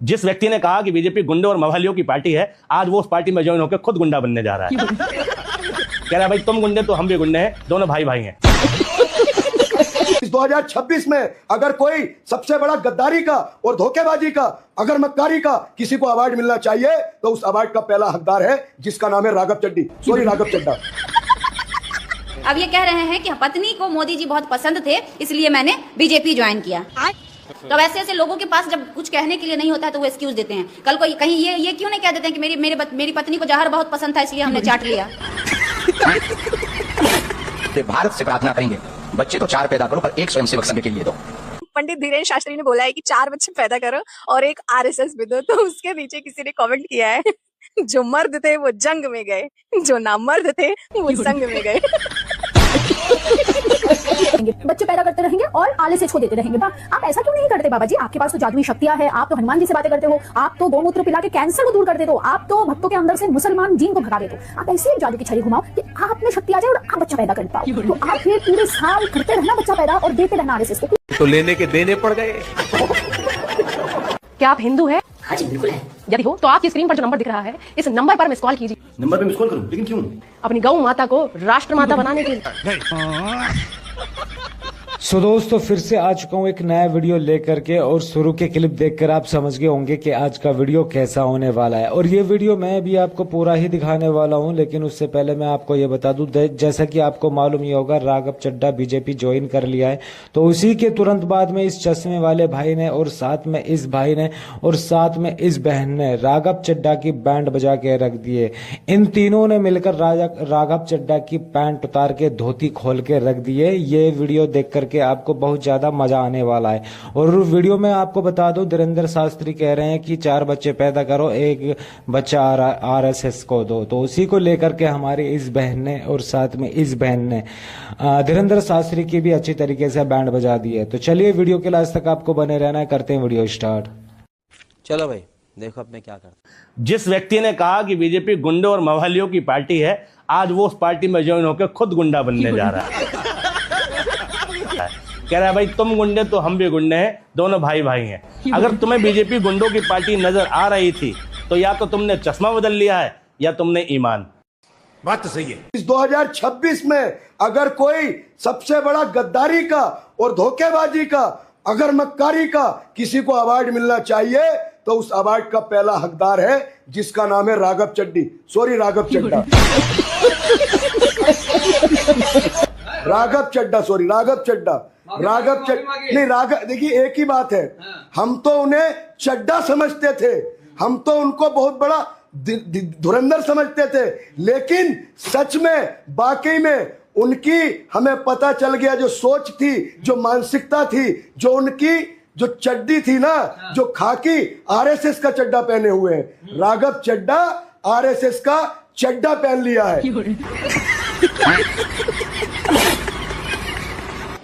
जिस व्यक्ति ने कहा कि बीजेपी गुंडे और मवालियों की पार्टी है, आज वो उस पार्टी में ज्वाइन होकर खुद गुंडा बनने जा रहा है। कह रहा है भाई तुम गुंडे तो हम भी गुंडे हैं, दोनों भाई भाई हैं। इस 2026 में अगर कोई सबसे बड़ा गद्दारी का और धोखेबाजी का, अगर मक्कारी का किसी को अवार्ड मिलना चाहिए तो उस अवार्ड का पहला हकदार है जिसका नाम है राघव चड्डी, सॉरी राघव चड्डा। अब ये कह रहे हैं कि पत्नी को मोदी जी बहुत पसंद थे, इसलिए मैंने बीजेपी ज्वाइन किया। तो ऐसे ऐसे लोगों के पास जब कुछ कहने के लिए नहीं होता है तो वो एक्सक्यूज देते हैं। कल को कहीं ये क्यों नहीं कह देते हैं कि मेरी पत्नी को जहर बहुत पसंद था इसलिए हमने चाट लिया। भारत से प्रार्थना करेंगे बच्चे तो 4 पैदा करो पर एक स्वयंसेवक संघ के लिए दो। पंडित धीरेन्द्र शास्त्री ने बोला है कि 4 बच्चे पैदा करो और एक आरएसएस भी दो। तो उसके नीचे किसी ने कमेंट किया है, जो मर्द थे वो जंग में गए, जो नामर्द थे वो संग में गए। बच्चे पैदा करते रहेंगे और आलस्य को देते रहेंगे। आप ऐसा क्यों नहीं करते बाबा जी? आपके पास तो जादुई शक्तियां हैं, आप तो हनुमान जी से बातें करते हो, आप तो गौमूत्र पिला के कैंसर को दूर कर देते हो, आप तो भक्तों के अंदर से मुसलमान जीन को भगा देते हो। आप ऐसे जादू की छड़ी घुमाओ कि आप में शक्ति आ जाए और आप बच्चा पैदा कर पाओ। तो आप फिर पूरे साल करते रहना बच्चा पैदा और देते रहना आरएसएस को। तो लेने के देने पड़ गए। क्या आप हिंदू है? हाँ जी बिल्कुल है। यदि हो तो आपकी स्क्रीन पर जो नंबर दिख रहा है इस नंबर पर मिस कॉल कीजिए। नंबर पे मिस कॉल करूं, लेकिन क्यों? अपनी गौ माता को राष्ट्र माता बनाने के लिए। सो दोस्तों फिर से आ चुका हूँ एक नया वीडियो लेकर के, और शुरू के क्लिप देखकर आप समझ गए होंगे कि आज का वीडियो कैसा होने वाला है। और ये वीडियो मैं भी आपको पूरा ही दिखाने वाला हूँ, लेकिन उससे पहले मैं आपको ये बता दूं, जैसा कि आपको मालूम ही होगा राघव चड्ढा बीजेपी ज्वाइन कर लिया है। तो उसी के तुरंत बाद में इस चश्मे वाले भाई ने और साथ में इस भाई ने और साथ में इस बहन ने राघव चड्ढा की बैंड बजा के रख दिए। इन तीनों ने मिलकर राघव चड्ढा की पैंट उतार के धोती खोल के रख दिए। ये वीडियो देख करके आपको बहुत ज्यादा मजा आने वाला है। और वीडियो में आपको बता दूं, धीरेन्द्र शास्त्री कह रहे हैं कि 4 बच्चे पैदा करो, एक बच्चा आरएसएस को दो। तो उसी को लेकर के हमारी इस बहन ने और साथ में इस बहन ने धीरेन्द्र शास्त्री की भी अच्छी तरीके से बैंड बजा दी है। तो चलिए वीडियो के लास्ट तक आपको बने रहना है, करते हैं वीडियो स्टार्ट। चलो भाई देखो अब मैं क्या करता। जिस व्यक्ति ने कहा कि बीजेपी गुंडे और मवालियों की पार्टी है, आज वो उस पार्टी में ज्वाइन होकर खुद गुंडा बनने जा रहा है। कह रहा है भाई तुम गुंडे तो हम भी गुंडे हैं, दोनों भाई भाई हैं। अगर तुम्हें बीजेपी गुंडों की पार्टी नजर आ रही थी तो या तो तुमने चश्मा बदल लिया है या तुमने ईमान। बात तो सही है। इस 2026 में अगर कोई सबसे बड़ा गद्दारी का और धोखेबाजी का, अगर मक्कारी का किसी को अवार्ड मिलना चाहिए तो उस अवार्ड का पहला हकदार है जिसका नाम है राघव चड्डी, सॉरी राघव चड्डा। राघव चड्डा, सॉरी राघव चड्डा, राघव चड्डा नहीं, राघव। देखिए एक ही बात है, हम तो उन्हें चड्डा समझते थे, हम तो उनको बहुत बड़ा धुरंधर समझते थे, लेकिन सच में वाकई में उनकी हमें पता चल गया जो सोच थी, जो मानसिकता थी, जो उनकी जो चड्डी थी ना, जो खाकी आरएसएस का चड्डा पहने हुए हैं। राघव चड्डा आरएसएस का चड्डा पहन लिया है।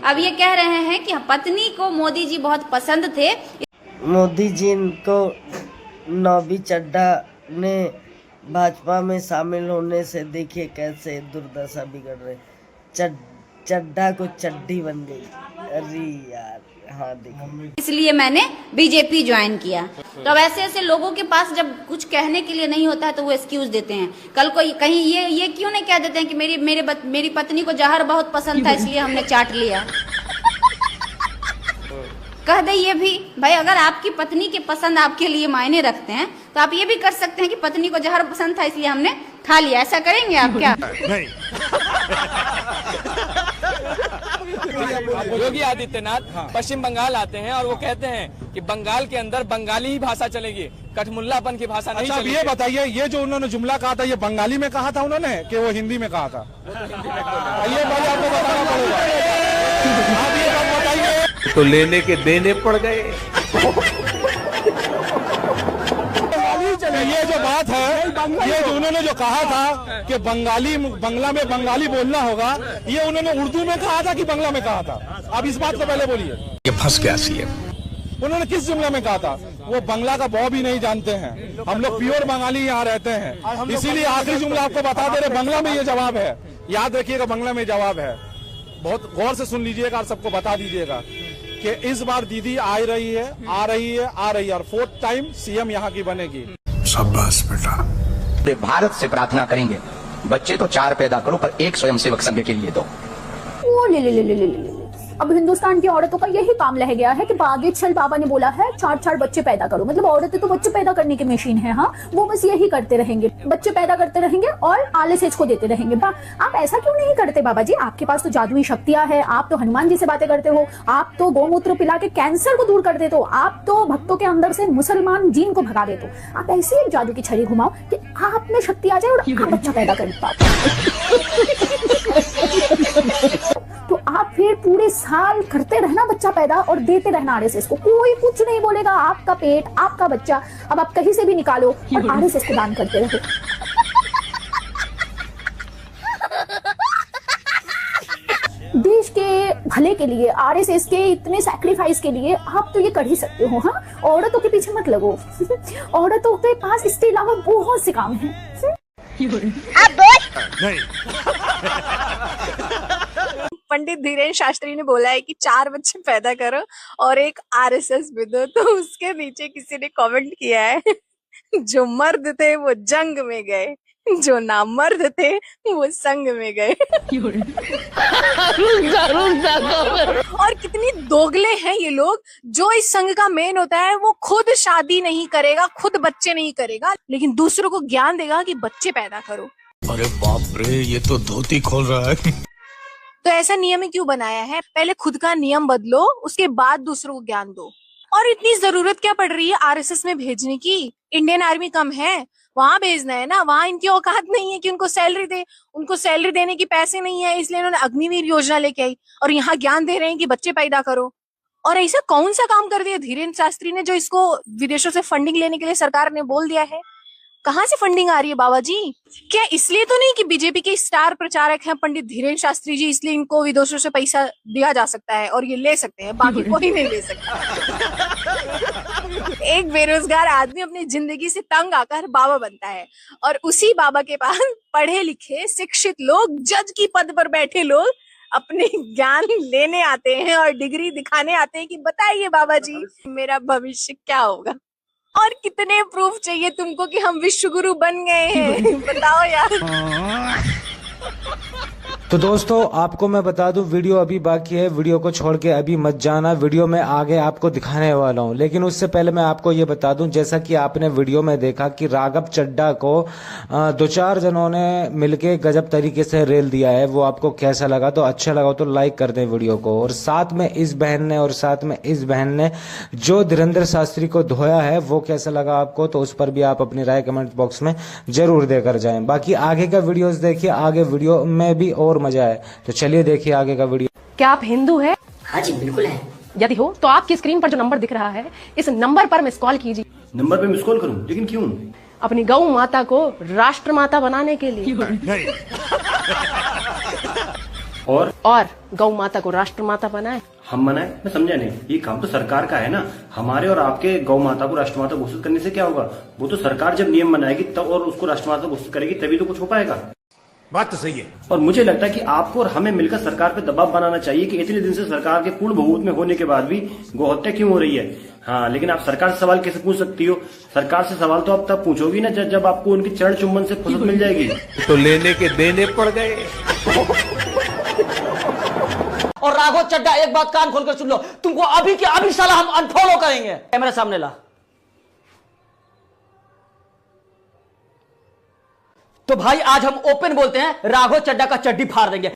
अब ये कह रहे हैं कि पत्नी को मोदी जी बहुत पसंद थे। मोदी जी को नौबी चड्ढा ने भाजपा में शामिल होने से देखिए कैसे दुर्दशा बिगड़ रही। चड्ढा को चड्डी बन गई। अरे यार, हाँ देखो, इसलिए मैंने बीजेपी ज्वाइन किया। तो ऐसे ऐसे लोगों के पास जब कुछ कहने के लिए नहीं होता है तो वो एक्सक्यूज देते हैं। कल को कहीं ये क्यों नहीं कह देते हैं कि मेरी पत्नी को जहर बहुत पसंद था इसलिए हमने चाट लिया। कह दे ये भी भाई, अगर आपकी पत्नी के पसंद आपके लिए मायने रखते हैं तो आप ये भी कर सकते हैं कि पत्नी को जहर पसंद था इसलिए हमने खा लिया। ऐसा करेंगे आप क्या? नहीं। योगी आदित्यनाथ पश्चिम बंगाल आते हैं और वो कहते हैं कि बंगाल के अंदर बंगाली ही भाषा चलेगी, कठमुल्लापन की भाषा नहीं चलेगी। ये बताइए, ये जो उन्होंने जुमला कहा था ये बंगाली में कहा था उन्होंने कि वो हिंदी में कहा था? ये बात आपको बताना पड़ेगा। आप ये बात बताइए। तो लेने के देने पड़ गए। ये जो बात है, ये जो उन्होंने जो कहा था कि बंगला में बंगाली बोलना होगा, ये उन्होंने उर्दू में कहा था कि बंगला में कहा था? अब इस बात को पहले बोलिए। ये फंस गया सीएम। उन्होंने किस जुमले में कहा था? वो बंगला का बॉ भी नहीं जानते हैं। हम लोग प्योर बंगाली यहाँ रहते हैं, इसीलिए आखिरी जुमला आपको बता दे रहे, बंगला में ये जवाब है। याद रखिएगा, बंगला में जवाब है। बहुत गौर से सुन लीजिएगा और सबको बता दीजिएगा। कि इस बार दीदी आ रही है और 4th टाइम सीएम यहाँ की बनेगी। शाबाश बेटा। पूरे भारत से प्रार्थना करेंगे, बच्चे तो 4 पैदा करो पर एक स्वयंसेवक संघ के लिए दो। ओ ले। अब हिंदुस्तान की औरतों का यही काम रह गया है कि बागेश्वर बाबा ने बोला है 4 बच्चे पैदा करो, मतलब औरतें तो बच्चे पैदा करने की मशीन है। हाँ, वो बस यही करते रहेंगे, बच्चे पैदा करते रहेंगे और आलस को देते रहेंगे। आप ऐसा क्यों नहीं करते बाबा जी? आपके पास तो जादुई शक्तियां हैं, आप तो हनुमान जी से बातें करते हो, आप तो गौमूत्र पिला के कैंसर को दूर कर देते हो, आप तो भक्तों के अंदर से मुसलमान जीन को भगा देते हो। आप ऐसी एक जादू की छड़ी घुमाओ कि आप में शक्ति आ जाए और आप बच्चा पैदा कर पाओ। तो आप फिर पूरे साल करते रहना बच्चा पैदा और देते रहना आरएसएस को, कोई कुछ नहीं बोलेगा। आपका पेट, आपका बच्चा, अब आप कहीं से भी निकालो और आरएसएस को दान करते रहो। देश के भले के लिए, आरएसएस के इतने सैक्रिफाइस के लिए आप तो ये कर ही सकते हो। हाँ, औरतों के पीछे मत लगो। औरतों के पास इसके अलावा बहुत से काम हैं। पंडित धीरेन्द्र शास्त्री ने बोला है कि 4 बच्चे पैदा करो और एक आरएसएस भी दो, तो उसके नीचे किसी ने कमेंट किया है, जो मर्द थे वो जंग में गए, जो नामर्द थे वो संग में गए। और कितनी दोगले हैं ये लोग। जो इस संघ का मेन होता है वो खुद शादी नहीं करेगा, खुद बच्चे नहीं करेगा, लेकिन दूसरों को ज्ञान देगा कि बच्चे पैदा करो। अरे बाप रे, ये तो धोती खोल रहा है। तो ऐसा नियम क्यों बनाया है? पहले खुद का नियम बदलो, उसके बाद दूसरों को ज्ञान दो। और इतनी जरूरत क्या पड़ रही है आरएसएस में भेजने की? इंडियन आर्मी कम है, वहां भेजना है ना। वहां इनकी औकात नहीं है कि उनको सैलरी दे, उनको सैलरी देने की पैसे नहीं है, इसलिए उन्होंने अग्निवीर योजना लेके आई और यहाँ ज्ञान दे रहे हैं कि बच्चे पैदा करो। और ऐसा कौन सा काम कर दिया धीरेन्द्र शास्त्री ने जो इसको विदेशों से फंडिंग लेने के लिए सरकार ने बोल दिया है? कहाँ से फंडिंग आ रही है बाबा जी? क्या इसलिए तो नहीं कि बीजेपी के स्टार प्रचारक हैं पंडित धीरेन्द्र शास्त्री जी, इसलिए इनको विदेशों से पैसा दिया जा सकता है और ये ले सकते हैं, बाकी कोई नहीं ले सकता। एक बेरोजगार आदमी अपनी जिंदगी से तंग आकर बाबा बनता है और उसी बाबा के पास पढ़े लिखे शिक्षित लोग, जज की पद पर बैठे लोग अपने ज्ञान लेने आते हैं और डिग्री दिखाने आते हैं कि बताइए बाबा जी मेरा भविष्य क्या होगा। और कितने प्रूफ चाहिए तुमको कि हम विश्व गुरु बन गए हैं? बताओ यार। तो दोस्तों आपको मैं बता दूं, वीडियो अभी बाकी है, वीडियो को छोड़ के अभी मत जाना, वीडियो में आगे आपको दिखाने वाला हूं। लेकिन उससे पहले मैं आपको ये बता दूं, जैसा कि आपने वीडियो में देखा कि राघव चड्ढा को 2-4 जनों ने मिलके गजब तरीके से रेल दिया है। वो आपको कैसा लगा? तो अच्छा लगा तो लाइक कर दें वीडियो को। और साथ में इस बहन ने जो धीरेन्द्र शास्त्री को धोया है वो कैसा लगा आपको, तो उस पर भी आप अपनी राय कमेंट बॉक्स में जरूर देकर जाएं। बाकी आगे का वीडियोस देखिए, आगे वीडियो में भी और मजा है। तो चलिए देखिए आगे का वीडियो। क्या आप हिंदू हैं? हाँ जी बिल्कुल है। यदि हो तो आपकी स्क्रीन पर जो नंबर दिख रहा है, इस नंबर पर मिस कॉल कीजिए। नंबर पे मिस कॉल करूं? लेकिन क्यों? अपनी गौ माता को राष्ट्र माता बनाने के लिए। और गौ माता को राष्ट्र माता बनाए। हम बनाए? मैं समझा नहीं। ये काम तो सरकार का है ना। हमारे और आपके गौ माता को राष्ट्रमाता घोषित करने से क्या होगा? वो तो सरकार जब नियम बनाएगी तब और उसको राष्ट्रमाता घोषित करेगी तभी तो कुछ हो पाएगा। बात तो सही है। और मुझे लगता है कि आपको और हमें मिलकर सरकार पे दबाव बनाना चाहिए कि इतने दिन से सरकार के पूर्ण बहुमत में होने के बाद भी गौहत्या क्यों हो रही है। हाँ, लेकिन आप सरकार से सवाल कैसे पूछ सकती हो? सरकार से सवाल तो आप तब पूछोगी ना जब आपको उनकी चरण चुम्बन से फुर्सत मिल जाएगी। तो लेने के देने पड़ गए। और राघव चड्ढा, एक बात कान खोलकर सुन लो, तुमको अभी के अभी साला हम अनफॉलो करेंगे। कैमरा सामने ला। तो भाई आज हम ओपन बोलते हैं, राघव चड्ढा का चड्डी फाड़ देंगे।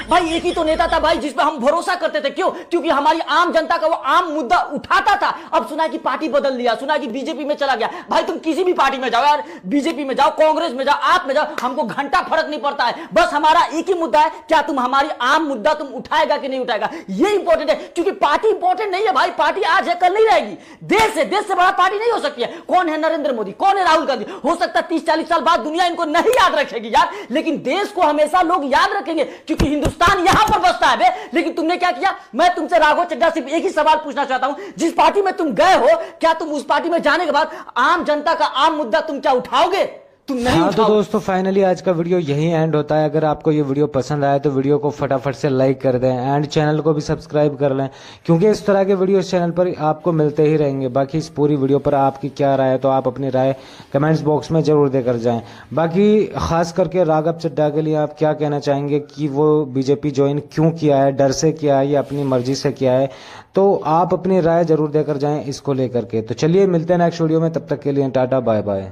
भाई एक ही तो नेता था भाई जिस पे हम भरोसा करते थे। क्यों? क्योंकि हमारी आम जनता का वो आम मुद्दा उठाता था। अब सुना कि पार्टी बदल लिया, सुना कि बीजेपी में चला गया। भाई तुम किसी भी पार्टी में जाओ यार, बीजेपी में जाओ, कांग्रेस में जाओ, आप में जाओ, हमको घंटा फर्क नहीं पड़ता है। बस हमारा एक ही मुद्दा है, क्या तुम हमारी आम मुद्दा तुम उठाएगा कि नहीं उठाएगा, ये इंपॉर्टेंट है। क्योंकि पार्टी इंपॉर्टेंट नहीं है भाई, पार्टी आज है कल नहीं रहेगी। देश से बड़ा पार्टी नहीं हो सकती है। कौन है नरेंद्र मोदी, कौन है राहुल गांधी? हो सकता है 30-40 साल बाद दुनिया इनको नहीं याद रखेगी यार, लेकिन देश को हमेशा लोग याद रखेंगे क्योंकि हिंदुस्तान यहां पर बसता है बे। लेकिन तुमने क्या किया? मैं तुमसे राघव चड्ढा सिर्फ एक ही सवाल पूछना चाहता हूं, जिस पार्टी में तुम गए हो क्या तुम उस पार्टी में जाने के बाद आम जनता का आम मुद्दा तुम क्या उठाओगे? तुम नहीं हाँ तो उठाओ। दोस्तों फाइनली आज का वीडियो यही एंड होता है। अगर आपको ये वीडियो पसंद आया तो वीडियो को फटाफट से लाइक कर दें एंड चैनल को भी सब्सक्राइब कर लें, क्योंकि इस तरह के वीडियो इस चैनल पर आपको मिलते ही रहेंगे। बाकी इस पूरी वीडियो पर आपकी क्या राय है तो आप अपनी राय कमेंट्स बॉक्स में जरूर देकर जाएं। बाकी खास करके राघव चड्ढा के लिए आप क्या कहना चाहेंगे कि वो बीजेपी ज्वाइन क्यों किया है, डर से किया है या अपनी मर्जी से किया है, तो आप अपनी राय जरूर देकर जाएं इसको लेकर के। तो चलिए मिलते हैं नेक्स्ट वीडियो में, तब तक के लिए टाटा बाय बाय।